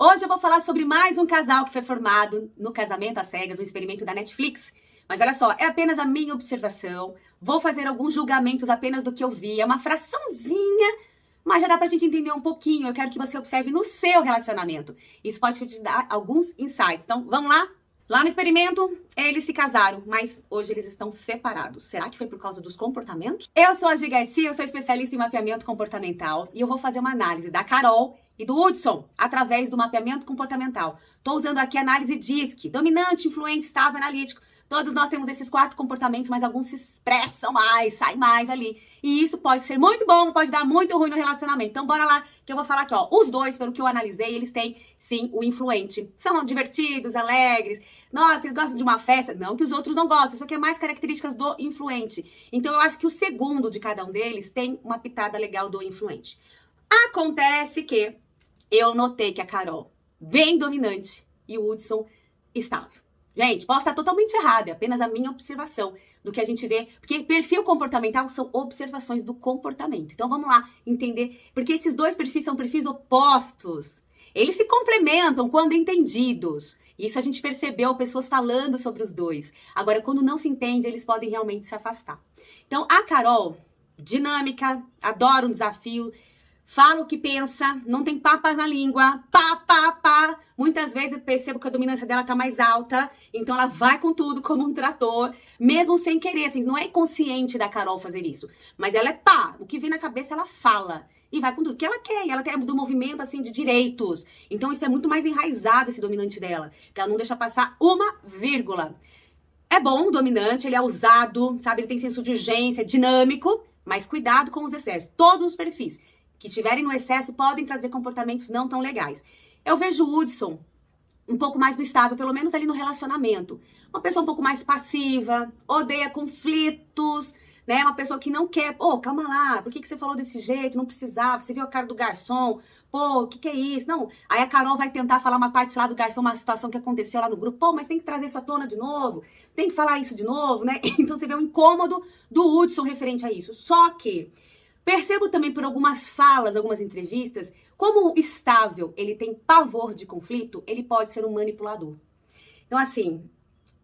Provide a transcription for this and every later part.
Hoje eu vou falar sobre mais um casal que foi formado no Casamento às Cegas, um experimento da Netflix. Mas olha só, é apenas a minha observação. Vou fazer alguns julgamentos apenas do que eu vi. É uma fraçãozinha, mas já dá pra gente entender um pouquinho. Eu quero que você observe no seu relacionamento. Isso pode te dar alguns insights. Então, vamos lá? Lá no experimento, eles se casaram, mas hoje eles estão separados. Será que foi por causa dos comportamentos? Eu sou a Gi Garcia, eu sou especialista em mapeamento comportamental e eu vou fazer uma análise da Carol e do Hudson através do mapeamento comportamental. Estou usando aqui a análise DISC, dominante, influente, estável, analítico. Todos nós temos esses 4 comportamentos, mas alguns se expressam mais, saem mais ali. E isso pode ser muito bom, pode dar muito ruim no relacionamento. Então bora lá, que eu vou falar aqui, ó. Os dois, pelo que eu analisei, eles têm, sim, o influente. São divertidos, alegres. Nossa, eles gostam de uma festa? Não que os outros não gostam, isso aqui é mais características do influente. Então eu acho que o segundo de cada um deles tem uma pitada legal do influente. Acontece que eu notei que a Carol, bem dominante, e o Hudson, estável. Gente, posso estar totalmente errada, é apenas a minha observação do que a gente vê. Porque perfil comportamental são observações do comportamento. Então vamos lá entender, porque esses dois perfis são perfis opostos. Eles se complementam quando entendidos. Isso a gente percebeu pessoas falando sobre os dois. Agora, quando não se entende, eles podem realmente se afastar. Então, a Carol, dinâmica, adora um desafio, fala o que pensa, não tem papas na língua, pá. Muitas vezes eu percebo que a dominância dela tá mais alta, então ela vai com tudo como um trator, mesmo sem querer, assim, não é consciente da Carol fazer isso. Mas ela é pá, o que vem na cabeça ela fala. E vai com tudo que ela quer, e ela tem do movimento, assim, de direitos. Então isso é muito mais enraizado, esse dominante dela, que ela não deixa passar uma vírgula. É bom o dominante, ele é ousado, sabe, ele tem senso de urgência, é dinâmico, mas cuidado com os excessos. Todos os perfis que estiverem no excesso podem trazer comportamentos não tão legais. Eu vejo o Hudson um pouco mais instável, pelo menos ali no relacionamento. Uma pessoa um pouco mais passiva, odeia conflitos, né? Uma pessoa que não quer, calma lá, por que você falou desse jeito? Não precisava, você viu a cara do garçom, o que é isso? Não, aí a Carol vai tentar falar uma parte lá do garçom, uma situação que aconteceu lá no grupo, mas tem que trazer isso à tona de novo, tem que falar isso de novo, né? Então você vê o incômodo do Hudson referente a isso. Só que percebo também por algumas falas, algumas entrevistas, como o estável, ele tem pavor de conflito, ele pode ser um manipulador. Então, assim,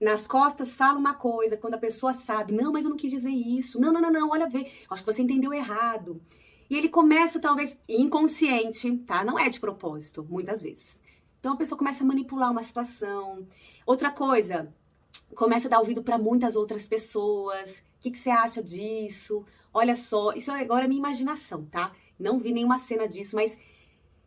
nas costas fala uma coisa, quando a pessoa sabe, não, mas eu não quis dizer isso, não, olha, vê, acho que você entendeu errado. E ele começa, talvez, inconsciente, tá? Não é de propósito, muitas vezes. Então, a pessoa começa a manipular uma situação. Outra coisa, começa a dar ouvido para muitas outras pessoas. O que você acha disso? Olha só, isso agora é minha imaginação, tá? Não vi nenhuma cena disso, mas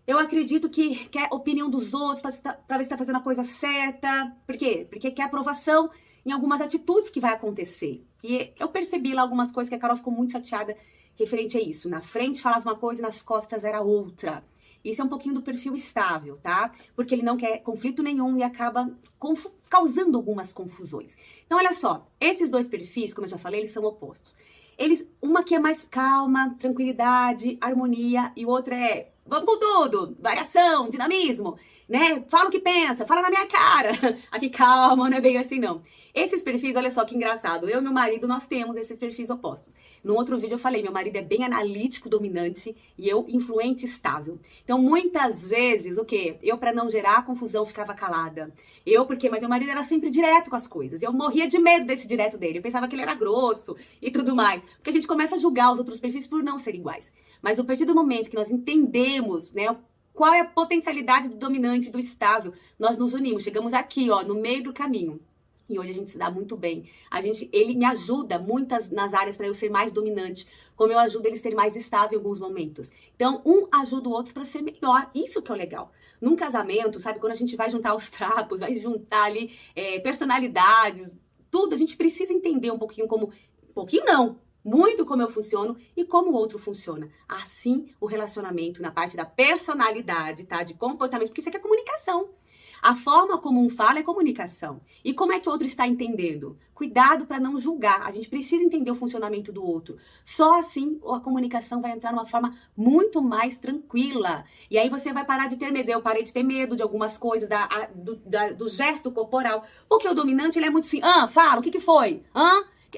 eu acredito que quer opinião dos outros para ver se tá fazendo a coisa certa. Por quê? Porque quer aprovação em algumas atitudes que vai acontecer. E eu percebi lá algumas coisas que a Carol ficou muito chateada referente a isso. Na frente falava uma coisa e nas costas era outra. Isso é um pouquinho do perfil estável, tá? Porque ele não quer conflito nenhum e acaba causando algumas confusões. Então, olha só, esses dois perfis, como eu já falei, eles são opostos. Uma que é mais calma, tranquilidade, harmonia, e o outro é vamos com tudo, variação, dinamismo, né? Fala o que pensa, fala na minha cara. Aqui, calma, não é bem assim, não. Esses perfis, olha só que engraçado, eu e meu marido, nós temos esses perfis opostos. No outro vídeo eu falei, meu marido é bem analítico, dominante, e eu influente, estável. Então, muitas vezes, o quê? Eu, pra não gerar confusão, ficava calada. Mas meu marido era sempre direto com as coisas. Eu morria de medo desse direto dele. Eu pensava que ele era grosso e tudo mais. Porque a gente começa a julgar os outros perfis por não serem iguais. Mas a partir do momento que nós entendemos, né, qual é a potencialidade do dominante e do estável, nós nos unimos. Chegamos aqui, ó, no meio do caminho. E hoje a gente se dá muito bem. Ele me ajuda muitas nas áreas para eu ser mais dominante, como eu ajudo ele a ser mais estável em alguns momentos. Então, um ajuda o outro para ser melhor. Isso que é o legal. Num casamento, sabe, quando a gente vai juntar os trapos, vai juntar ali personalidades, tudo, a gente precisa entender um pouquinho como... Um pouquinho não, muito como eu funciono e como o outro funciona. Assim, o relacionamento na parte da personalidade, tá? De comportamento, porque isso aqui é comunicação. A forma como um fala é comunicação. E como é que o outro está entendendo? Cuidado para não julgar. A gente precisa entender o funcionamento do outro. Só assim a comunicação vai entrar numa forma muito mais tranquila. E aí você vai parar de ter medo. Eu parei de ter medo de algumas coisas, do gesto corporal. Porque o dominante, ele é muito assim, fala, o que foi?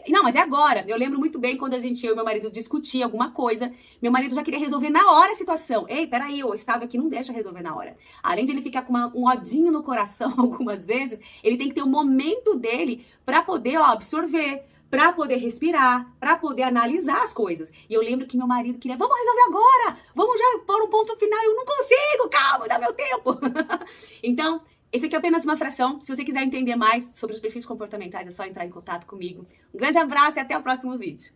Não, mas é agora. Eu lembro muito bem quando eu e meu marido discutia alguma coisa, meu marido já queria resolver na hora a situação. Ei, peraí, o Estávio aqui não deixa resolver na hora. Além de ele ficar com um odinho no coração algumas vezes, ele tem que ter um momento dele pra poder, absorver, pra poder respirar, pra poder analisar as coisas. E eu lembro que meu marido queria, vamos resolver agora, vamos já pôr um ponto final. Eu não consigo, calma, dá meu tempo. Então, esse aqui é apenas uma fração. Se você quiser entender mais sobre os perfis comportamentais, é só entrar em contato comigo. Um grande abraço e até o próximo vídeo.